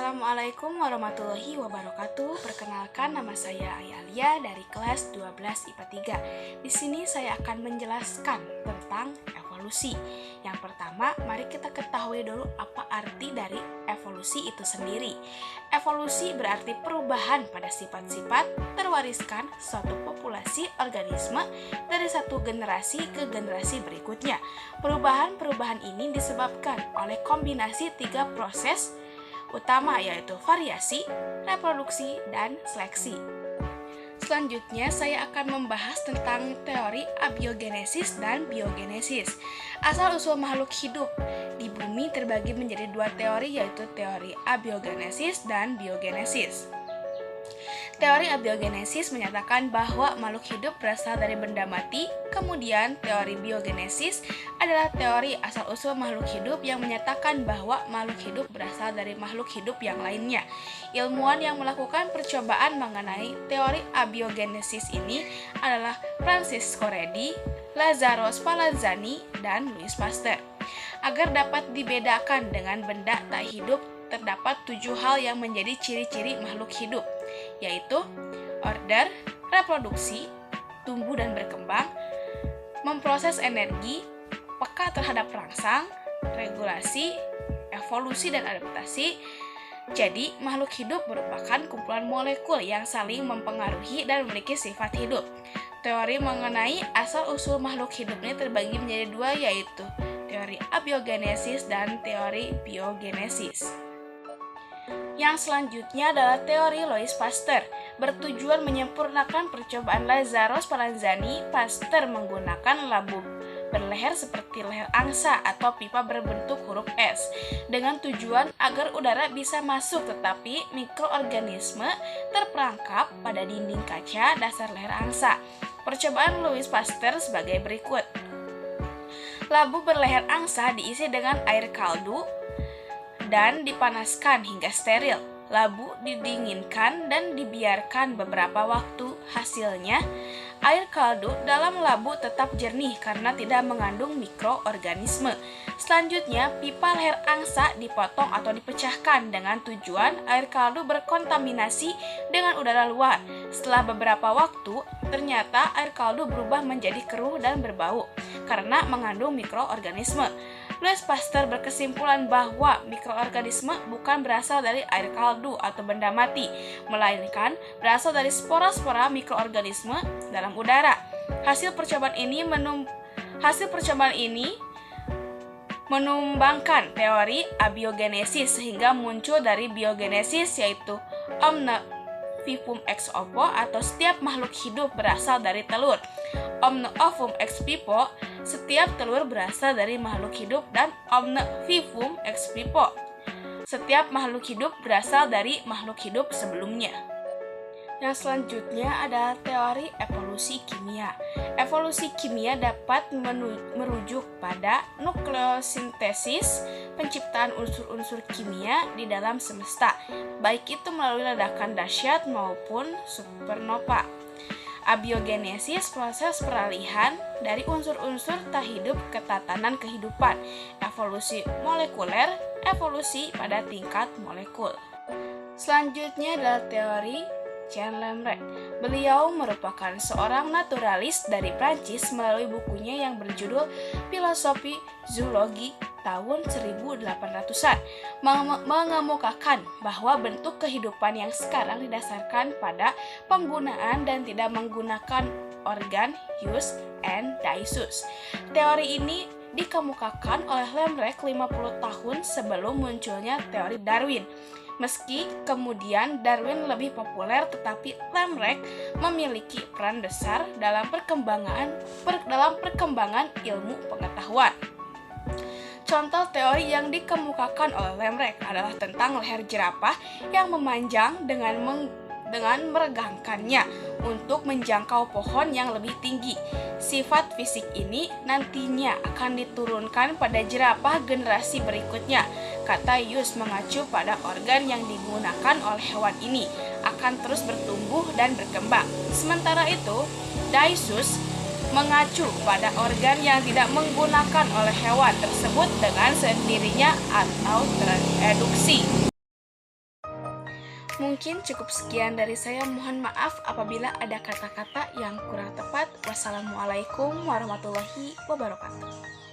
Assalamualaikum warahmatullahi wabarakatuh. Perkenalkan, nama saya Ayalia dari kelas 12 IPA 3. Di sini saya akan menjelaskan tentang evolusi. Yang pertama, mari kita ketahui dulu apa arti dari evolusi itu sendiri. Evolusi berarti perubahan pada sifat-sifat terwariskan suatu populasi organisme dari satu generasi ke generasi berikutnya. Perubahan-perubahan ini disebabkan oleh kombinasi tiga proses utama, yaitu variasi, reproduksi, dan seleksi. Selanjutnya saya akan membahas tentang teori abiogenesis dan biogenesis. Asal-usul makhluk hidup di bumi terbagi menjadi dua teori, yaitu teori abiogenesis dan biogenesis. Teori abiogenesis menyatakan bahwa makhluk hidup berasal dari benda mati. Kemudian teori biogenesis adalah teori asal-usul makhluk hidup yang menyatakan bahwa makhluk hidup berasal dari makhluk hidup yang lainnya. Ilmuwan yang melakukan percobaan mengenai teori abiogenesis ini adalah Francisco Redi, Lazzaro Spallanzani, dan Louis Pasteur. Agar dapat dibedakan dengan benda tak hidup, terdapat 7 hal yang menjadi ciri-ciri makhluk hidup, yaitu order, reproduksi, tumbuh dan berkembang, memproses energi, peka terhadap rangsang, regulasi, evolusi dan adaptasi. Jadi, makhluk hidup merupakan kumpulan molekul yang saling mempengaruhi dan memiliki sifat hidup. Teori mengenai asal-usul makhluk hidup ini terbagi menjadi dua, yaitu teori abiogenesis dan teori biogenesis. Yang selanjutnya adalah teori Louis Pasteur. Bertujuan menyempurnakan percobaan Lazzaro Spallanzani, Pasteur menggunakan labu berleher seperti leher angsa atau pipa berbentuk huruf S dengan tujuan agar udara bisa masuk, tetapi mikroorganisme terperangkap pada dinding kaca dasar leher angsa. Percobaan Louis Pasteur sebagai berikut. Labu berleher angsa diisi dengan air kaldu dan dipanaskan hingga steril. Labu didinginkan dan dibiarkan beberapa waktu. Hasilnya, air kaldu dalam labu tetap jernih karena tidak mengandung mikroorganisme. Selanjutnya, pipa leher angsa dipotong atau dipecahkan dengan tujuan air kaldu berkontaminasi dengan udara luar. Setelah beberapa waktu, ternyata air kaldu berubah menjadi keruh dan berbau karena mengandung mikroorganisme. Louis Pasteur berkesimpulan bahwa mikroorganisme bukan berasal dari air kaldu atau benda mati, melainkan berasal dari spora-spora mikroorganisme dalam udara. Hasil percobaan ini menumbangkan teori abiogenesis sehingga muncul dari biogenesis, yaitu omne vivum ex ovo atau setiap makhluk hidup berasal dari telur. Omne ovum ex vivo, setiap telur berasal dari makhluk hidup, dan omne vivum ex vivo, setiap makhluk hidup berasal dari makhluk hidup sebelumnya. Yang selanjutnya adalah teori evolusi kimia. Evolusi kimia dapat merujuk pada nukleosintesis, penciptaan unsur-unsur kimia di dalam semesta, baik itu melalui ledakan dahsyat maupun supernova. Abiogenesis, proses peralihan dari unsur-unsur tak hidup ke tatanan kehidupan. Evolusi molekuler, evolusi pada tingkat molekul. Selanjutnya adalah teori Jean Lemaitre. Beliau merupakan seorang naturalis dari Prancis melalui bukunya yang berjudul Filosofi Zoologi tahun 1800-an, mengemukakan bahwa bentuk kehidupan yang sekarang didasarkan pada penggunaan dan tidak menggunakan organ, use, and daisus. Teori ini dikemukakan oleh Lemaitre 50 tahun sebelum munculnya teori Darwin. Meski kemudian Darwin lebih populer, tetapi Lemaitre memiliki peran besar dalam perkembangan ilmu pengetahuan. Contoh teori yang dikemukakan oleh Lemaitre adalah tentang leher jerapah yang memanjang dengan meregangkannya untuk menjangkau pohon yang lebih tinggi. Sifat fisik ini nantinya akan diturunkan pada jerapah generasi berikutnya. Kata Yus mengacu pada organ yang digunakan oleh hewan ini akan terus bertumbuh dan berkembang. Sementara itu, Daisus mengacu pada organ yang tidak menggunakan oleh hewan tersebut dengan sendirinya atau tereduksi. Mungkin cukup sekian dari saya. Mohon maaf apabila ada kata-kata yang kurang tepat. Wassalamualaikum warahmatullahi wabarakatuh.